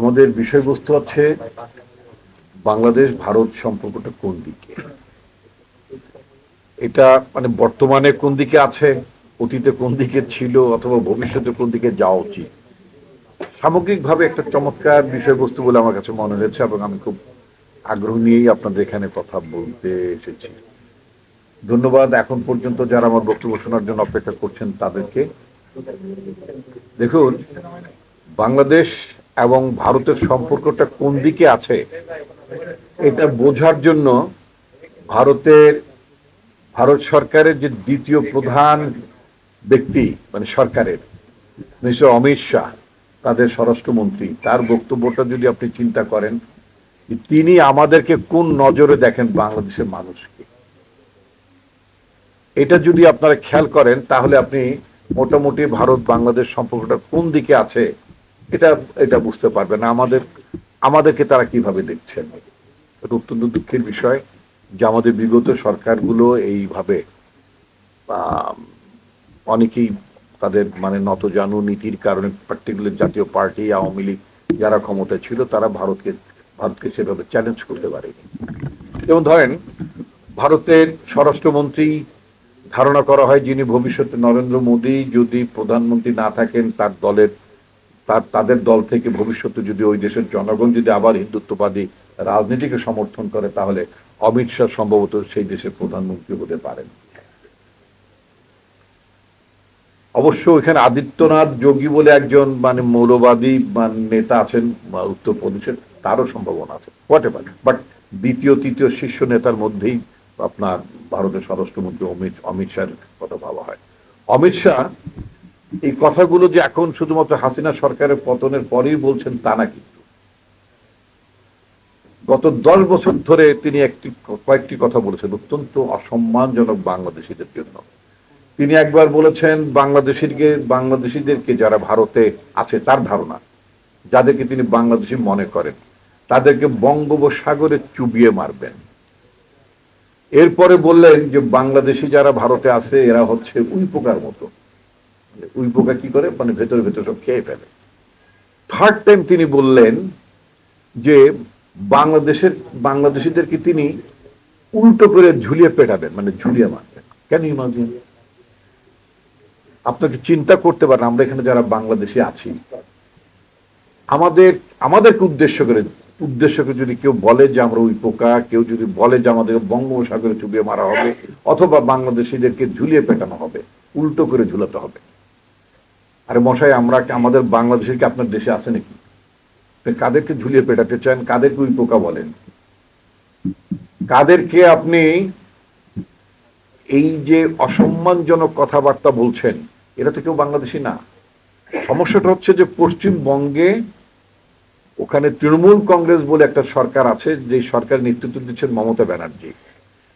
আমাদের বিষয়বস্তু হচ্ছে বাংলাদেশ ভারত সম্পর্কটা কোন দিকে। এটা মানে বর্তমানে কোন দিকে আছে, অতীতে কোন দিকে ছিল, অথবা ভবিষ্যতে কোন দিকে যাওয়া উচিত, সামগ্রিকভাবে একটা চমৎকার বিষয়বস্তু বলে আমার কাছে মনে হয়েছে, এবং আমি খুব আগ্রহ নিয়েই আপনাদের এখানে কথা বলতে এসেছি। ধন্যবাদ এখন পর্যন্ত যারা আমার বক্তব্য শোনার জন্য অপেক্ষা করছেন তাদেরকে। দেখুন, বাংলাদেশ এবং ভারতের সম্পর্কটা কোন দিকে আছে এটা বোঝার জন্য ভারত সরকারের যে দ্বিতীয় প্রধান ব্যক্তি মানে সরকারের মিস্টার অমিত শাহ, তাদের স্বরাষ্ট্রমন্ত্রী, তার বক্তব্যটা যদি আপনি চিন্তা করেন, তিনি আমাদেরকে কোন নজরে দেখেন বাংলাদেশের মানুষকে, এটা যদি আপনারা খেয়াল করেন তাহলে আপনি মোটামুটি ভারত বাংলাদেশ সম্পর্কটা কোন দিকে আছে এটা এটা বুঝতে পারবেন। আমাদেরকে তারা কিভাবে দেখছেন। এটা অত্যন্ত দুঃখের বিষয় যে আমাদের বিগত সরকারগুলো এইভাবে অনেকেই তাদের মানে নতজানু নীতির কারণে, পার্টিকুলার জাতীয় পার্টি আওয়ামী লীগ যারা ক্ষমতায় ছিল, তারা ভারতকে সেভাবে চ্যালেঞ্জ করতে পারেনি। যেমন ধরেন, ভারতের স্বরাষ্ট্রমন্ত্রী ধারণা করা হয় যিনি ভবিষ্যতে নরেন্দ্র মোদী যদি প্রধানমন্ত্রী না থাকেন, তাদের দল থেকে ভবিষ্যতে যদি ওই দেশের জনগণ যদি আবার হিন্দুত্ববাদী রাজনীতিকে সমর্থন করে, তাহলে অমিত শাহ সম্ভবত সেই দেশের প্রধানমন্ত্রী হতে পারেন। অবশ্য এখানে আদিত্যনাথ যোগী বলে একজন মানে মৌলবাদী নেতা আছেন উত্তরপ্রদেশের, তারও সম্ভাবনা আছে, হোয়াটএভার। বাট দ্বিতীয় তৃতীয় শীর্ষ নেতার মধ্যেই আপনার ভারতের স্বরাষ্ট্রমন্ত্রী অমিত শাহের কথা ভাবা হয়। অমিত শাহ এই কথাগুলো যে এখন শুধুমাত্র হাসিনা সরকারের পতনের পরেই বলছেন তা না, কিন্তু গত 10 বছর ধরে তিনি কয়েকটি কথা বলেছেন অত্যন্ত অসম্মানজনক বাংলাদেশিদের জন্য। তিনি একবার বলেছেন বাংলাদেশিদেরকে যারা ভারতে আছে, তার ধারণা যাদেরকে তিনি বাংলাদেশি মনে করেন, তাদেরকে বঙ্গোপসাগরে চুবিয়ে মারবেন। এরপরে বললেন যে বাংলাদেশি যারা ভারতে আছে এরা হচ্ছে উইপোকার মতো। উইপোকা কি করে, মানে ভেতরে ভেতরে সব খেয়ে ফেলে। থার্ড টাইম তিনি বললেন যে বাংলাদেশিদেরকে তিনি উল্টো করে ঝুলিয়ে পেটাবেন, মানে ঝুলিয়ে মারবেন। কেন ইমাজিন, আপনাকে চিন্তা করতে পারেন আমরা এখানে যারা বাংলাদেশি আছি, আমাদেরকে উদ্দেশ্য করে যদি কেউ বলে যে আমরা উইপোকা, কেউ যদি বলে যে আমাদের বঙ্গোপসাগরে চুবিয়ে মারা হবে, অথবা বাংলাদেশিদেরকে ঝুলিয়ে পেটানো হবে, উল্টো করে ঝুলাতে হবে। আরে মশাই, আমাদের বাংলাদেশের কি আপনার দেশে আছে নাকি? কাদেরকে ঝুলিয়ে পেটাতে চান? কাদেরকে উইপোকা বলেন? কাদেরকে আপনি এই যে অসম্মানজনক কথাবার্তা বলছেন, এরা তো কেউ বাংলাদেশি না। সমস্যাটা হচ্ছে যে পশ্চিমবঙ্গে ওখানে তৃণমূল কংগ্রেস বলে একটা সরকার আছে, যে সরকার নেতৃত্ব দিচ্ছেন মমতা ব্যানার্জি,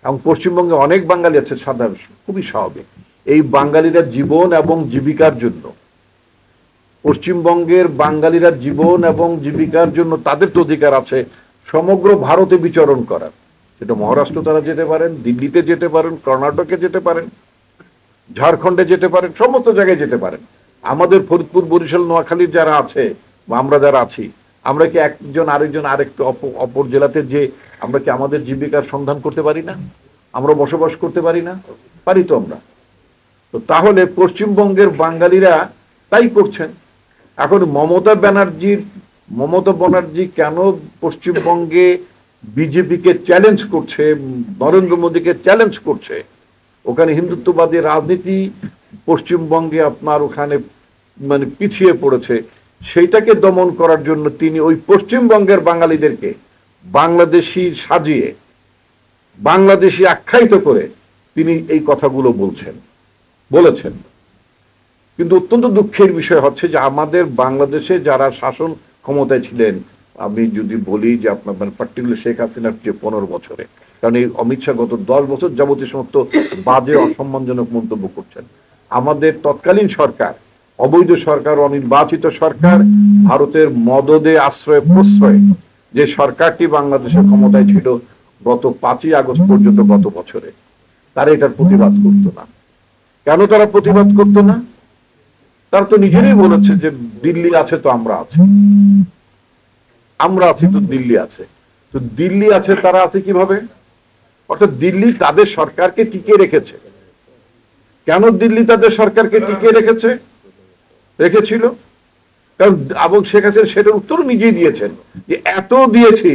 এবং পশ্চিমবঙ্গে অনেক বাঙালি আছে, সাধারণ খুবই স্বাভাবিক। এই বাঙালিরা জীবন এবং জীবিকার জন্য, পশ্চিমবঙ্গের বাঙালিরা জীবন এবং জীবিকার জন্য তাদের তো অধিকার আছে সমগ্র ভারতে বিচরণ করার। সেটা মহারাষ্ট্র তারা যেতে পারেন, দিল্লিতে যেতে পারেন, কর্ণাটকে যেতে পারেন, ঝাড়খণ্ডে যেতে পারেন, সমস্ত জায়গায় যেতে পারেন। আমাদের ফরিদপুর, বরিশাল, নোয়াখালীর যারা আছে বা আমরা যারা আছি, আমরা কি একজন আরেকটু অপর জেলাতে যে আমরা কি আমাদের জীবিকার সন্ধান করতে পারি না? আমরা বসবাস করতে পারি না? পারি তো আমরা। তো তাহলে পশ্চিমবঙ্গের বাঙালিরা তাই করছেন। এখন মমতা ব্যানার্জি কেন পশ্চিমবঙ্গে বিজেপিকে চ্যালেঞ্জ করছে, নরেন্দ্র মোদীকে চ্যালেঞ্জ করছে? ওখানে হিন্দুত্ববাদী রাজনীতি পশ্চিমবঙ্গে আপনার ওখানে মানে পিছিয়ে পড়েছে, সেইটাকে দমন করার জন্য তিনি ওই পশ্চিমবঙ্গের বাঙালিদেরকে বাংলাদেশি সাজিয়ে, বাংলাদেশি আখ্যায়িত করে তিনি এই কথাগুলো বলেছেন। কিন্তু অত্যন্ত দুঃখের বিষয় হচ্ছে যে আমাদের বাংলাদেশে যারা শাসন ক্ষমতায় ছিলেন, আমি যদি বলি যে আপনার মানে পার্টিকুলার শেখ হাসিনার যে 15 বছরে, কারণ এই অমিত শাহ গত 10 বছর যাবতীয় সমস্ত বাজে অসম্মানজনক মন্তব্য করছেন। আমাদের তৎকালীন সরকার, অবৈধ সরকার, অনির্বাচিত সরকার, ভারতের মদদে আশ্রয় প্রশ্রয় যে সরকারটি বাংলাদেশের ক্ষমতায় ছিল গত 5ই আগস্ট পর্যন্ত, গত বছরে, তারা এটার প্রতিবাদ করতো না। কেন তারা প্রতিবাদ করতো না? তারা তো নিজেরাই বলেছে যে দিল্লি আছে তো আমরা আছি। আমরা আছি তো দিল্লি আছে, তো দিল্লি আছে তারা আছে কিভাবে? অর্থাৎ দিল্লি তাদের সরকারকে টিকিয়ে রেখেছে। কেন দিল্লি তাদের সরকারকে টিকিয়ে রেখেছিল? কারণ এবং শেখ হাসিনা সেটার উত্তর নিজেই দিয়েছেন যে এত দিয়েছি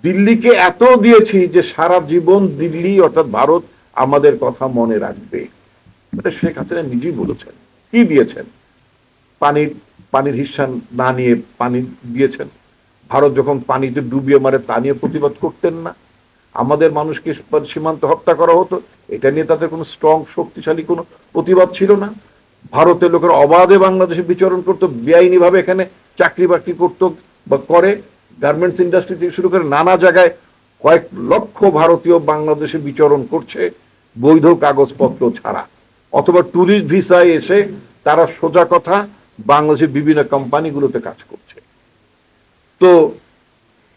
দিল্লিকে, এত দিয়েছি যে সারা জীবন দিল্লি অর্থাৎ ভারত আমাদের কথা মনে রাখবে। এটা শেখ হাসিনা নিজেই বলেছেন। কি দিয়েছেন? পানির হিস্যা না নিয়ে পানি দিয়েছেন। ভারত যখন পানিতে ডুবিয়ে মারে তা নিয়ে প্রতিবাদ করতেন না। আমাদের মানুষকে সীমান্ত হত্যা করা হতো, এটা নিয়ে তাদের কোনো স্ট্রং শক্তিশালী কোনো প্রতিবাদ ছিল না। ভারতের লোকের অবাধে বাংলাদেশে বিচরণ করতো, বেআইনি ভাবে এখানে চাকরি বাকরি করতো বা করে। গার্মেন্টস ইন্ডাস্ট্রি থেকে শুরু করে নানা জায়গায় কয়েক লক্ষ ভারতীয় বাংলাদেশে বিচরণ করছে বৈধ কাগজপত্র ছাড়া, অথবা ট্যুরিস্ট ভিসায় এসে তারা সোজা কথা বাংলাদেশের বিভিন্ন কোম্পানিগুলোতে কাজ করছে। তো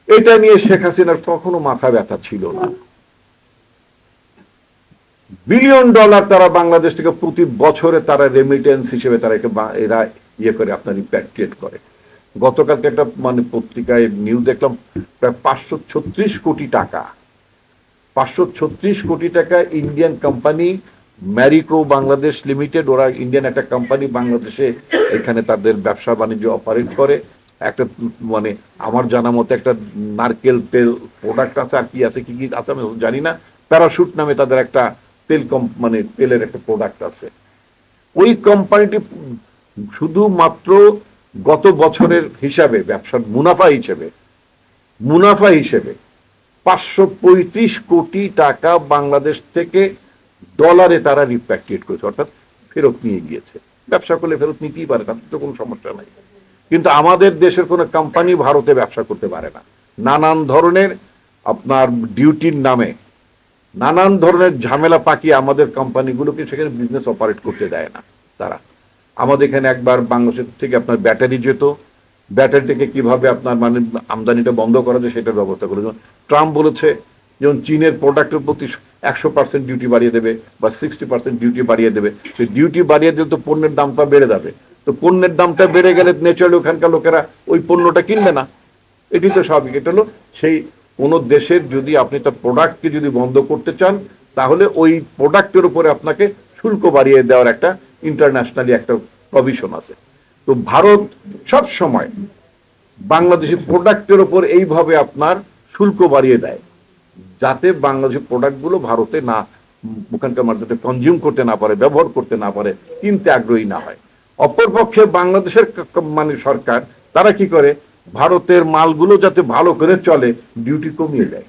এটা নিয়ে শেখ হাসিনার কখনো মাথা ব্যথা ছিল না। $বিলিয়ন তারা বাংলাদেশ থেকে প্রতি বছরে তারা রেমিটেন্স হিসেবে তারা এরা ইয়ে করে আপনার রিপ্যাট্রিয়েট করে। গতকালকে একটা মানে পত্রিকায় নিউজ দেখলাম, প্রায় 536 কোটি টাকা, 536 কোটি টাকা Indian company Marico Bangladesh limited, ওরা ইন্ডিয়ান একটা কোম্পানি বাংলাদেশে এখানে তাদের ব্যবসা বাণিজ্য অপারেট করে। একটা মানে আমার জানা মতে একটা নারকেল তেল প্রোডাক্ট আছে, আর কি আছে কি কি আছে আমি জানি না, প্যারাশুট নামে তাদের একটা তেল মানে তেলের একটা প্রোডাক্ট আছে। ওই কোম্পানিটি শুধুমাত্র গত বছরের হিসাবে ব্যবসার মুনাফা হিসেবে 535 কোটি টাকা বাংলাদেশ থেকে ডলারে তারা রিপ্যাট্রিয়েট করেছে, অর্থাৎ ফেরত নিয়ে গিয়েছে। ব্যবসা করলে ফেরত নিতেই পারে, তাতে তো কোনো সমস্যা নাই। কিন্তু আমাদের দেশের কোনো কোম্পানি ভারতে ব্যবসা করতে পারে না। নানান ধরনের আপনার ডিউটির নামে নানান ধরনের ঝামেলা পাকিয়ে আমাদের কোম্পানিগুলোকে সেখানে বিজনেস অপারেট করতে দেয় না তারা। আমাদের এখানে একবার বাংলাদেশ থেকে আপনার ব্যাটারি যেত, ব্যাটারিটাকে কিভাবে আপনার মানে আমদানিটা বন্ধ করা যায় সেটার ব্যবস্থা করে। যেমন ট্রাম্প বলেছে, যেমন চীনের প্রোডাক্টের প্রতি 100% ডিউটি বাড়িয়ে দেবে বা 60% ডিউটি বাড়িয়ে দেবে। সেই ডিউটি বাড়িয়ে দিলে তো পণ্যের দামটা বেড়ে যাবে, তো পণ্যের দামটা বেড়ে গেলে ন্যাচারালি ওখানকার লোকেরা ওই পণ্যটা কিনবে না। এটি তো স্বাভাবিক। এটা হলো সেই কোনো দেশের যদি আপনি তার প্রোডাক্টকে যদি বন্ধ করতে চান, তাহলে ওই প্রোডাক্টের উপরে আপনাকে শুল্ক বাড়িয়ে দেওয়ার একটা ইন্টারন্যাশনালি একটা প্রভিশন আছে। তো ভারত সব সময় বাংলাদেশি প্রোডাক্টের উপর এইভাবে আপনার শুল্ক বাড়িয়ে দেয়, যাতে বাংলাদেশি প্রোডাক্টগুলো ভারতে না, ওখানকার মার্কেটে কনজিউম করতে না পারে, ব্যবহার করতে না পারে, কিনতে আগ্রহী না হয়। অপরপক্ষে বাংলাদেশের মানে সরকার তারা কি করে, ভারতের মালগুলো যাতে ভালো করে চলে ডিউটি কমিয়ে দেয়,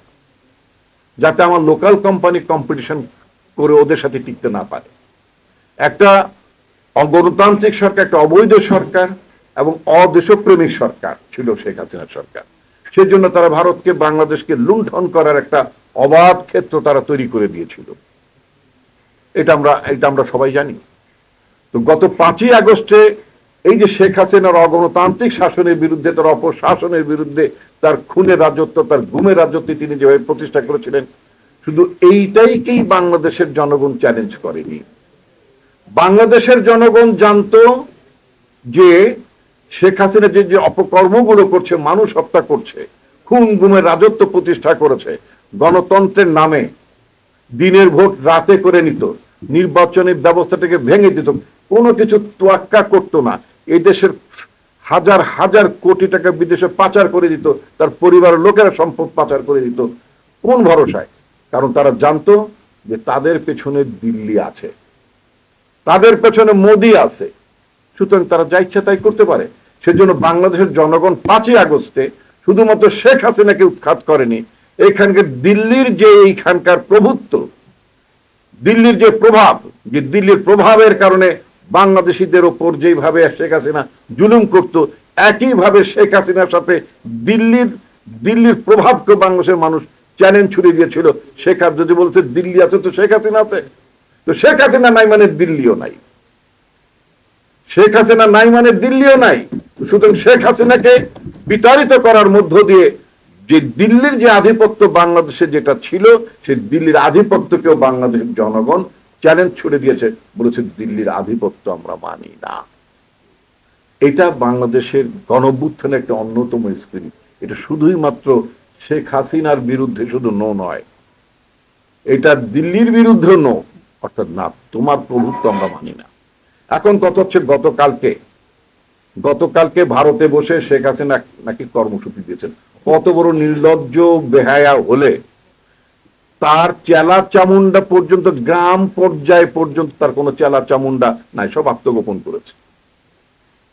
যাতে আমার লোকাল কোম্পানি কম্পিটিশন করে ওদের সাথে টিকতে না পারে। একটা অগণতান্ত্রিক সরকার, একটা অবৈধ সরকার এবং অদেশপ্রেমিক সরকার ছিল শেখ হাসিনা সরকার। সেজন্য তারা ভারতকে বাংলাদেশকে লুণ্ঠন করার একটা অবাধ ক্ষেত্র তারা তৈরি করে দিয়েছিল। এটা আমরা সবাই জানি। তো গত 5ই আগস্টে এই যে শেখ হাসিনার অগণতান্ত্রিক শাসনের বিরুদ্ধে, তার অপশাসনের বিরুদ্ধে, তার খুনের রাজত্ব, তার গুমের রাজত্ব তিনি যেভাবে প্রতিষ্ঠা করেছিলেন, শুধু এইটাইকেই বাংলাদেশের জনগণ চ্যালেঞ্জ করেনি। বাংলাদেশের জনগণ জানতো যে শেখ হাসিনা যে যে অপকর্মগুলো করছে, মানুষ হত্যা করছে, খুন গুমের রাজত্ব প্রতিষ্ঠা করেছে, গণতন্ত্রের নামে দিনের ভোট রাতে করে নিত, নির্বাচনের ব্যবস্থাটাকে ভেঙে দিত, কোনো কিছু তোয়াক্কা করতো না, এই দেশের হাজার হাজার কোটি টাকা বিদেশে পাচার করে দিত, তার পরিবারের লোকেরা সম্পদ পাচার করে দিত। কোন ভরসায়? কারণ তারা জানতো যে তাদের পেছনে দিল্লি আছে, তাদের পেছনে মোদি আছে, সুতরাং তারা যা ইচ্ছা তাই করতে পারে। সেজন্য বাংলাদেশের জনগণ 5ই আগস্টে শুধুমাত্র শেখ হাসিনাকে উৎখাত করেনি, এখানকার দিল্লির যে এইখানকার প্রভুত্ব, দিল্লির যে প্রভাব, যে দিল্লির প্রভাবের কারণে বাংলাদেশিদের ওপর যেভাবে শেখ হাসিনা জুলুম করত, একইভাবে শেখ হাসিনার সাথে দিল্লির প্রভাবকে বাংলাদেশের মানুষ চ্যালেঞ্জ ছুড়ে দিয়েছিল। শেখ যদি বলছে দিল্লি আছে তো শেখ হাসিনা আছে, তো শেখ হাসিনা নাই মানে দিল্লিও নাই, শেখ হাসিনা নাই মানে দিল্লিও নাই। সুতরাং শেখ হাসিনাকে বিতাড়িত করার মধ্য দিয়ে যে দিল্লির যে আধিপত্য বাংলাদেশে যেটা ছিল, সেই দিল্লির আধিপত্যকেও বাংলাদেশের জনগণ চ্যালেঞ্জ ছুড়ে দিয়েছে, বলেছে দিল্লির আধিপত্য আমরা মানি না। এটা বাংলাদেশের গণঅভ্যুত্থানের একটা অন্যতম স্পিরিট। এটা শুধুই মাত্র শেখ হাসিনার বিরুদ্ধে শুধু নো নয়, এটা দিল্লির বিরুদ্ধে নো, অর্থাৎ না, তোমার প্রভুত্ব আমরা মানি না। এখন কথা হচ্ছে গতকালকে ভারতে বসে শেখ হাসিনা নাকি কর্মসূচি দিয়েছেন। কত বড় নির্লজ্জ বেহায়া হলে তার চেলা চামুন্ডা পর্যন্ত, গ্রাম পর্যায়ে পর্যন্ত তার কোনো চেলা চামুন্ডা নাই, সব আত্মগোপন করেছে।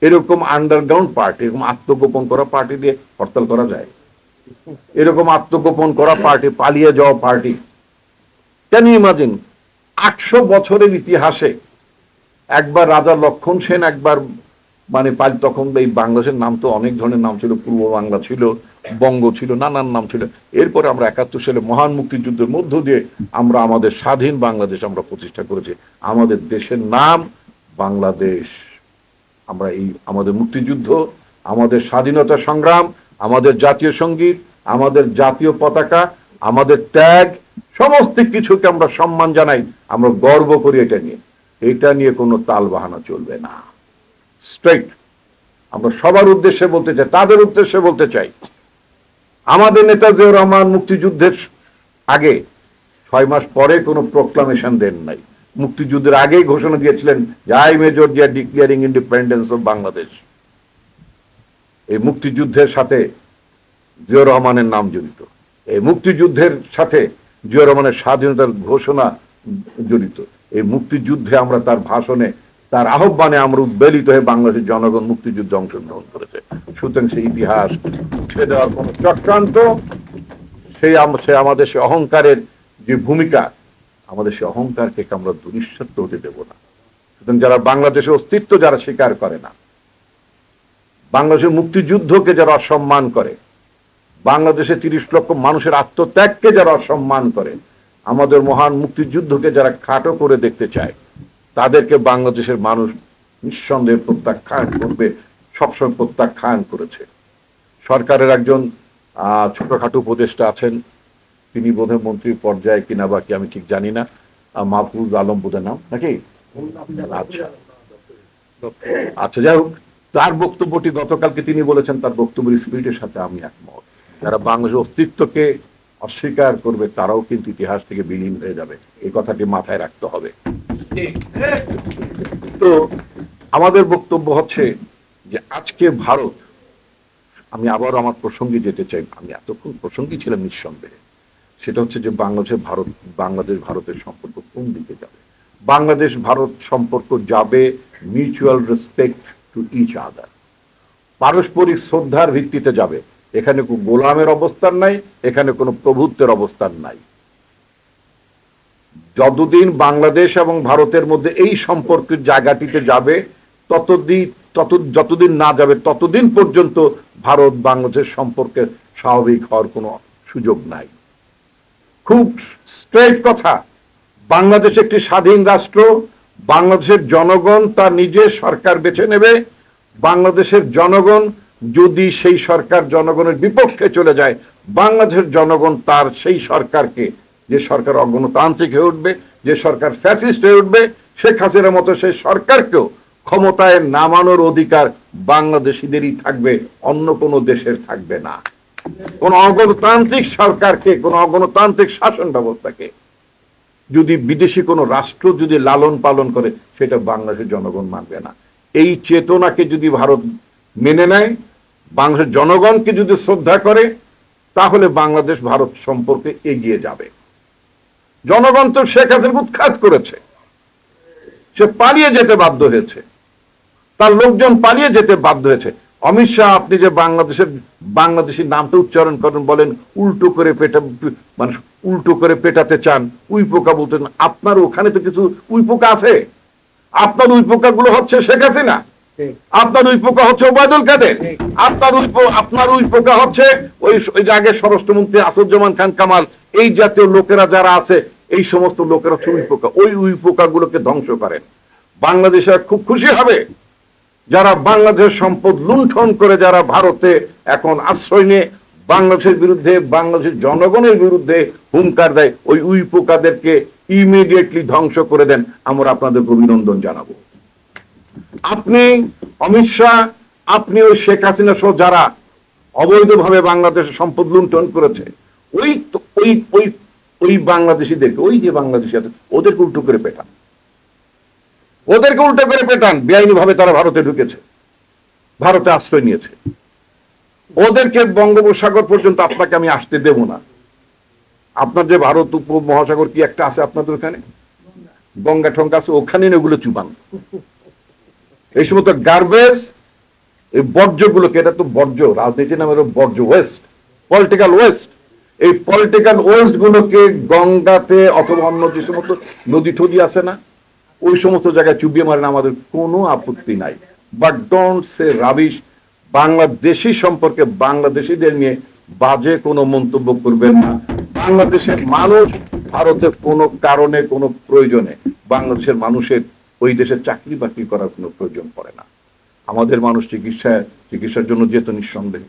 এরকম আন্ডারগ্রাউন্ড পার্টি, এরকম আত্মগোপন করা পার্টি দিয়ে হরতাল করা যায়? এরকম আত্মগোপন করা পার্টি, পালিয়ে যাওয়া পার্টি, ক্যান ইউ ইমাজিন? 800 বছরের ইতিহাসে একবার রাজা লক্ষণ সেন, একবার মানে তখন এই বাংলাদেশের নাম তো অনেক ধরনের নাম ছিল, পূর্ব বাংলা ছিল, বঙ্গ ছিল, নানান নাম ছিল। এরপরে আমরা 71 সালে মহান মুক্তিযুদ্ধের মধ্য দিয়ে আমরা আমাদের স্বাধীন বাংলাদেশ আমরা প্রতিষ্ঠা করেছি। আমাদের দেশের নাম বাংলাদেশ। আমরা এই আমাদের মুক্তিযুদ্ধ, আমাদের স্বাধীনতা সংগ্রাম, আমাদের জাতীয় সঙ্গীত, আমাদের জাতীয় পতাকা, আমাদের ত্যাগ, সমস্ত কিছুকে আমরা সম্মান জানাই, আমরা গর্ব করি এটা নিয়ে কোনো তাল বাহানা চলবে না। স্ট্রেট আমরা সবার উদ্দেশ্যে বলতে চাই, তাদের উদ্দেশ্যে বলতে চাই, আমাদের নেতা জিয়াউর রহমান মুক্তিযুদ্ধের আগে 6 মাস পরে কোনো প্রোক্লামেশন দেন নাই। মুক্তিযুদ্ধের আগেই ঘোষণা দিয়েছিলেন যে I major Zia declaring independence of Bangladesh. এই মুক্তিযুদ্ধের সাথে জিয়াউর রহমানের নাম জড়িত, এই মুক্তিযুদ্ধের সাথে জিয়াউর রহমানের স্বাধীনতার ঘোষণা জড়িত। এই মুক্তিযুদ্ধে আমরা তার ভাষণে, তার আহ্বানে আমরা উদ্বেলিত হয়ে বাংলাদেশের জনগণ মুক্তিযুদ্ধে অংশগ্রহণ করেছে। সুতরাং সেই ইতিহাস উঠে দেওয়ার কোন চক্রান্ত, সে আমাদের সে অহংকারের যে ভূমিকা, আমাদের সে অহংকারকে আমরা দুনিঃস্বার্থ হতে দেব না। সুতরাং যারা বাংলাদেশের অস্তিত্ব যারা স্বীকার করে না, বাংলাদেশের মুক্তিযুদ্ধকে যারা অসম্মান করে, বাংলাদেশে 30 লক্ষ মানুষের আত্মত্যাগকে যারা অসম্মান করে, আমাদের মহান মুক্তিযুদ্ধকে যারা খাটো করে দেখতে চায়, তাদেরকে বাংলাদেশের মানুষ নিঃসন্দেহে প্রত্যাখ্যান করবে, সবসময় প্রত্যাখ্যান করেছে। সরকারের একজন ছোটখাটো উপদেষ্টা আছেন, তিনি বোধহয় মন্ত্রীর পর্যায়ে কিনা বা কি আমি ঠিক জানি না, মাহফুজ আলম বোধহয় নাম নাকি? আচ্ছা, যাই হোক, তার বক্তব্যটি গতকালকে তিনি বলেছেন, তার বক্তব্যের স্পিরিটের সাথে আমি একমত। যারা বাংলাদেশের অস্তিত্বকে অস্বীকার করবে তারাও কিন্তু ইতিহাস থেকে বিলীন হয়ে যাবে, এই কথাটি মাথায় রাখতে হবে। তো আমাদের বক্তব্য হচ্ছে যে আজকে ভারত, আমি আবার আমার প্রসঙ্গে যেতে চাই, আমি এতক্ষণ প্রসঙ্গই ছিলাম নিঃসন্দেহে, সেটা হচ্ছে যে বাংলাদেশ ভারতের সম্পর্ক কোন দিকে যাবে। বাংলাদেশ ভারত সম্পর্ক যাবে mutual respect to each other, পারস্পরিক শ্রদ্ধার ভিত্তিতে যাবে। এখানে কোনো গোলামের অবস্থান নাই, এখানে কোনো প্রভুত্বের অবস্থান নাই। যতদিন বাংলাদেশ এবং ভারতের মধ্যে এই সম্পর্কের জায়গাটিতে যাবে, যতদিন না যাবে ততদিন পর্যন্ত ভারত বাংলাদেশ সম্পর্কের স্বাভাবিক হওয়ার কোনো সুযোগ নাই। খুব স্ট্রেট কথা, বাংলাদেশ একটি স্বাধীন রাষ্ট্র, বাংলাদেশের জনগণ তার নিজের সরকার বেছে নেবে। বাংলাদেশের জনগণ যদি সেই সরকার জনগণের বিপক্ষে চলে যায়, বাংলাদেশের জনগণ তার সেই সরকারকে, যে সরকার অগণতান্ত্রিক হয়ে উঠবে, যে সরকার ফ্যাসিস্ট হয়ে উঠবে, শেখ হাসিনার মতো সেই সরকারকেও ক্ষমতায় নামানোর অধিকার বাংলাদেশিদেরই থাকবে, অন্য কোনো দেশের থাকবে না। কোন অগণতান্ত্রিক সরকারকে, কোন অগণতান্ত্রিক শাসন ব্যবস্থাকে যদি বিদেশি কোনো রাষ্ট্র যদি লালন পালন করে, সেটা বাংলাদেশের জনগণ মানবে না। এই চেতনাকে যদি ভারত মেনে নেয়, বাংলাদেশের জনগণকে যদি শ্রদ্ধা করে, তাহলে বাংলাদেশ ভারত সম্পর্কে এগিয়ে যাবে। জনগণ তো শেখ হাসিনা উৎখাত করেছে, সে পালিয়ে যেতে বাধ্য হয়েছে, তার লোকজন পালিয়ে যেতে বাধ্য হয়েছে। অমিত শাহ, আপনি যে বাংলাদেশি নামটা উচ্চারণ করেন, বলেন উল্টো করে মানে উল্টো করে পেটাতে চান, উই পোকা বলতেন, আপনার ওখানে তো কিছু উই পোকা আছে। আপনার উই পোকা গুলো হচ্ছে শেখ হাসিনা, আপনার উই পোকা হচ্ছে ওবায়দুল কাদের, আপনার উই পোকা হচ্ছে ওই আগে স্বরাষ্ট্রমন্ত্রী আসাদুজ্জামান খান কামাল, এই জাতীয় লোকেরা যারা আছে, এই সমস্ত লোকেরা হচ্ছে উই পোকা। ওই উই পোকা গুলোকে ধ্বংস করেন। বাংলাদেশের খুব খুশি হবে যারা বাংলাদেশের সম্পদ লুণ্ঠন করে, যারা ভারতে এখন আশ্রয় নিয়ে বাংলাদেশের বিরুদ্ধে, বাংলাদেশের জনগণের বিরুদ্ধে হুঙ্কার দেয়, ওই উই পোকাদেরকে ইমিডিয়েটলি ধ্বংস করে দেন। আমরা আপনাদের অভিনন্দন জানাবো। আপনি অমিত শাহ আপনি ওই শেখ হাসিনা সহ যারা অবৈধভাবে বাংলাদেশের সম্পদ লুণ্ঠন করেছে ওই ওই ওই ওই বাংলাদেশিদেরকে, ওই যে বাংলাদেশি আছে ওদেরকে উল্টো করে পেটান, ওদেরকে উল্টো করে পেটান। বেআইনি ভাবে তারা ভারতে ঢুকেছে, ভারতে আশ্রয় নিয়েছে, ওদেরকে বঙ্গোপসাগর পর্যন্ত আপনাকে আমি আসতে দেব না। আপনার যে ভারত উপমহাসাগর কি একটা আছে আপনাদের ওখানে, গঙ্গা ঠঙ্গা আছে, ওখানে ওগুলো চুবান। এই সমস্ত গার্বেজ, এই বর্জ্যগুলোকে, এটা তো বর্জ্য, রাজনীতি নামের বর্জ্য, ওয়েস্ট, পলিটিক্যাল ওয়েস্ট, এই পলিটিক্যাল ওয়েস্ট গুলোকে গঙ্গাতে অথবা অন্য যে সমস্ত নদী টদী আছে না, ওই সমস্ত জায়গায় চুবিয়ে মারেন, আমাদের কোনো আপত্তি নাই। But don't say rubbish. Bangladeshi সম্পর্কে, বাংলাদেশিদের নিয়ে বাজে কোনো মন্তব্য করবেন না। বাংলাদেশের মানুষ ভারতের কোনো কারণে, কোনো প্রয়োজনে বাংলাদেশের মানুষের ওই দেশে চাকরি বাকরি করার কোনো প্রয়োজন পড়ে না। আমাদের মানুষ চিকিৎসার জন্য যেত নিঃসন্দেহে।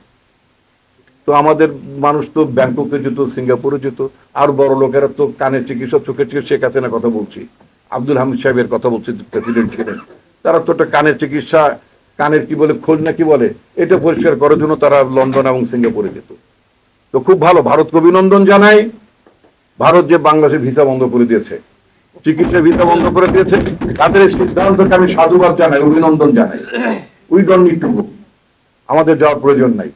তো আমাদের মানুষ তো ব্যাংককে যেত, সিঙ্গাপুরে যেত, আর বড় লোকেরা তো কানের চিকিৎসা, চোখের চিকিৎসা, শেখ হাসিনার কথা বলছি, আব্দুল হামিদ সাহেবের কথা বলছি, প্রেসিডেন্ট ছিলেন, তারা তো একটা কানের চিকিৎসা, কানের কি বলে, খোঁজ না কি বলে, এটা পরিষ্কার করার জন্য তারা লন্ডন এবং সিঙ্গাপুরে যেত। তো খুব ভালো, ভারতকে অভিনন্দন জানাই। ভারত যে বাংলাদেশের ভিসা বন্ধ করে দিয়েছে, চিকিৎসা ভিসা বন্ধ করে দিয়েছে, তাদের সিদ্ধান্তকে আমি সাধুবাদ জানাই, অভিনন্দন জানাই। We don't need to go, আমাদের যাওয়ার প্রয়োজন নাই।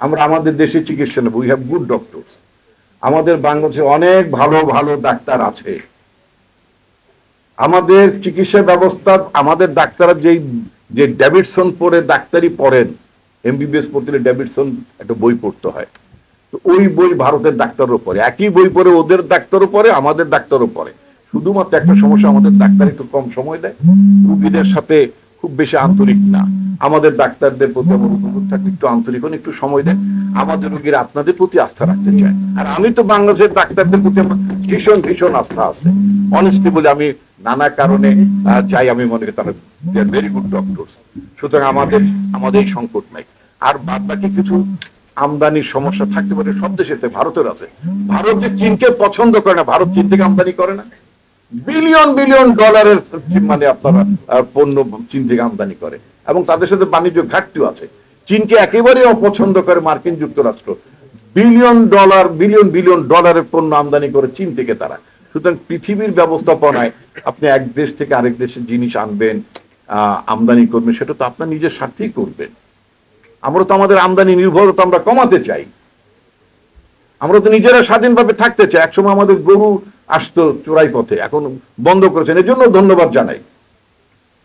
আমরা আমাদের দেশে চিকিৎসা নেব, উই হ্যাভ গুড ডক্টরস। আমাদের বাংলাদেশে অনেক ভালো ভালো ডাক্তার আছে। আমাদের চিকিৎসা ব্যবস্থা, আমাদের ডাক্তাররা যে ডেভিডসন পড়ে ডাক্তারি পড়েন, এমবিবিএস পড়তে গেলে ডেভিডসন একটা বই পড়তে হয়, তো ওই বই ভারতের ডাক্তারও পড়ে, একই বই পড়ে ওদের ডাক্তারও পড়ে, আমাদের ডাক্তারও পড়ে। শুধুমাত্র একটা সমস্যা, আমাদের ডাক্তার একটু কম সময় দেয়, রোগীদের সাথে খুব বেশি আন্তরিক না। আমাদের ডাক্তারদের প্রতি আমার অনুরোধ থাকে, একটু আন্তরিক হন, একটু সময় দেন, আমাদের রোগীরা আপনাদের প্রতি আস্থা রাখতে চায়। আর আমি তো বাংলাদেশের ডাক্তারদের প্রতি আমার ভীষণ ভীষণ আস্থা আছে। অনেস্টলি বলে, আমি নানা কারণে চাই, আমি মনে করি তারা ভেরি গুড ডক্টরস। সুতরাং আমাদের এই সংকট নাই। আর বাদ বাকি কিছু আমদানির সমস্যা থাকতে পারে, সব দেশেতে, ভারতের আছে। ভারত যে চীনকে পছন্দ করে না, ভারত চীন থেকে আমদানি করে না, বিলিয়ন বিলিয়ন ডলারের মানে আপনারা পণ্য চীন থেকে আমদানি করে, এবং তাদের সাথে বাণিজ্য ঘাটতিও আছে। চীনকে একেবারে অপছন্দ করে মার্কিন যুক্তরাষ্ট্র, বিলিয়ন বিলিয়ন ডলারের পণ্য আমদানি করে চীন থেকে তারা। সুতরাং পৃথিবীর ব্যবস্থাপনায় আপনি এক দেশ থেকে আরেক দেশের জিনিস আনবেন, আমদানি করবেন, সেটা তো আপনার নিজের স্বার্থেই করবেন। আমরা তো আমাদের আমদানি নির্ভরতা আমরা কমাতে চাই, আমরা তো নিজেরা স্বাধীনভাবে থাকতে চাই। একসময় আমাদের গরু আসতো চোরাই পথে, এখন বন্ধ করেছেন, এর জন্য ধন্যবাদ জানাই।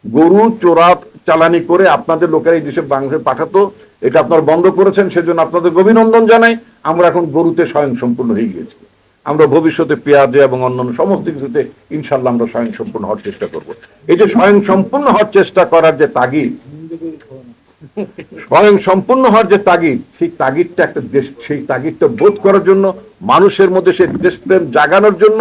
গরু চোরা চালানি করে আপনাদের লোকেরা এই দেশে বাংলাদেশে পাঠাতো, এটা আপনারা বন্ধ করেছেন, সেজন্য আপনাদের অভিনন্দন জানাই। আমরা এখন গরুতে স্বয়ং সম্পূর্ণ হয়ে গিয়েছি। আমরা ভবিষ্যতে পেঁয়াজে এবং অন্যান্য সমস্ত কিছুতে ইনশাল্লাহ আমরা স্বয়ং সম্পূর্ণ হওয়ার চেষ্টা করব। এই যে স্বয়ং সম্পূর্ণ হওয়ার চেষ্টা করার যে তাগিদ, স্বয়ং সম্পূর্ণ হওয়ার যে তাগিদ, সেই তাগিদটা একটা দেশ, সেই তাগিদটা বোধ করার জন্য, মানুষের মধ্যে সেই দেশপ্রেম জাগানোর জন্য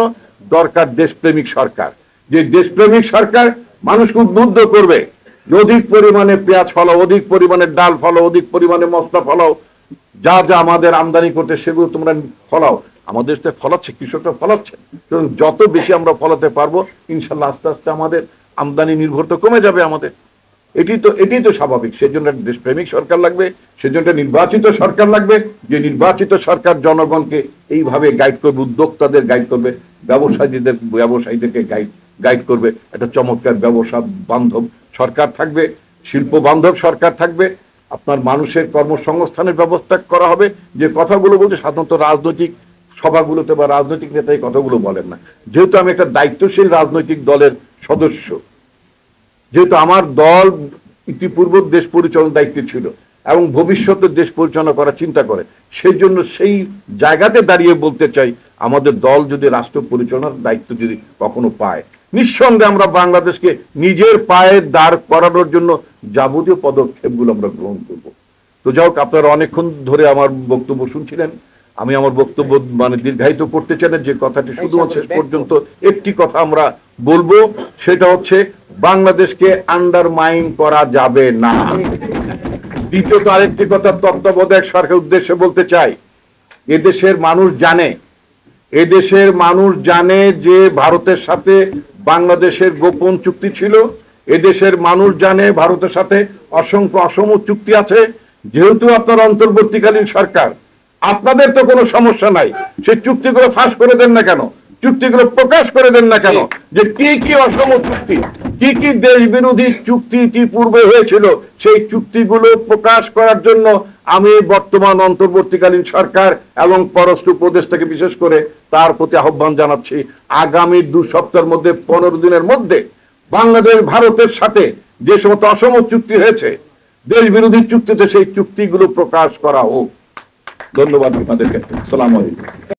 দরকার দেশপ্রেমিক সরকার। যে দেশপ্রেমিক সরকার মানুষকে উদ্বুদ্ধ করবে, অধিক পরিমাণে পেঁয়াজ ফলাও, অধিক পরিমাণে ডাল ফলাও, অধিক পরিমাণে মশলা ফলাও, যা যা আমাদের আমদানি করতে সেগুলো তোমরা ফলাও। আমাদের দেশে ফলাচ্ছে, কৃষকরা ফলাচ্ছে, যত বেশি আমরা ফলাতে পারবো ইনশাল্লাহ আস্তে আস্তে আমাদের আমদানি নির্ভরতা কমে যাবে আমাদের। এটি তো স্বাভাবিক। সেজন্য দেশপ্রেমিক সরকার লাগবে, সেজন্য নির্বাচিত সরকার লাগবে, যে নির্বাচিত সরকার জনগণকে এইভাবে গাইড করবে, উদ্যোক্তাদের গাইড করবে, ব্যবসায়ীদেরকে গাইড করবে। একটা চমৎকার ব্যবসা বান্ধব সরকার থাকবে, শিল্প বান্ধব সরকার থাকবে, আপনার মানুষের কর্মসংস্থানের ব্যবস্থা করা হবে। যে কথাগুলো বলছে সাধারণত রাজনৈতিক সভাগুলোতে বা রাজনৈতিক নেতা এই কথাগুলো বলেন না। যেহেতু আমি একটা দায়িত্বশীল রাজনৈতিক দলের সদস্য, যেহেতু আমার দল ইতিপূর্বে দেশ পরিচালনার দায়িত্বে ছিল এবং ভবিষ্যতে দেশ পরিচালনা করার চিন্তা করে, সেই জন্য সেই জায়গাতে দাঁড়িয়ে বলতে চাই, আমাদের দল যদি রাষ্ট্র পরিচালনার দায়িত্ব যদি কখনো পায়, নিঃসন্দেহে আমরা বাংলাদেশকে নিজের পায়ে দাঁড় করানোর জন্য যাবতীয় পদক্ষেপগুলো আমরা গ্রহণ করব। তো যাই হোক, আপনারা অনেকক্ষণ ধরে আমার বক্তব্য শুনছিলেন। আমি আমার বক্তব্য মানে দীর্ঘায়িত করতে চাই না, যে কথাটি শুধুমাত্র শেষ পর্যন্ত একটি কথা আমরা বলবো, সেটা হচ্ছে বাংলাদেশকে আন্ডারমাইন করা যাবে না। দ্বিতীয়ত আরেকটি কথা তত্ত্বাবধায়ক সরকারের উদ্দেশ্যে বলতে চাই, এদেশের মানুষ জানে যে ভারতের সাথে বাংলাদেশের গোপন চুক্তি ছিল, এদেশের মানুষ জানে ভারতের সাথে অসংখ্য অসম চুক্তি আছে। যেহেতু আপনার অন্তর্বর্তীকালীন সরকার, আপনাদের তো কোনো সমস্যা নাই, সেই চুক্তিগুলো ফাঁস করে দেন না কেন, চুক্তিগুলো প্রকাশ করে দেন না কেন, যে কি কি অসম চুক্তি, কি কি দেশ বিরোধী চুক্তি ইতিপূর্বে হয়েছিল, সেই চুক্তিগুলো প্রকাশ করার জন্য আমি বর্তমান অন্তর্বর্তীকালীন সরকার এবং পররাষ্ট্র উপদেষ্টাকে বিশেষ করে তার প্রতি আহ্বান জানাচ্ছি, আগামী 2 সপ্তাহের মধ্যে 15 দিনের মধ্যে বাংলাদেশ ভারতের সাথে যে সমস্ত অসম চুক্তি হয়েছে, দেশ বিরোধী চুক্তিতে, সেই চুক্তিগুলো প্রকাশ করা হোক। ধন্যবাদ আপনাদেরকে। আসসালামু আলাইকুম।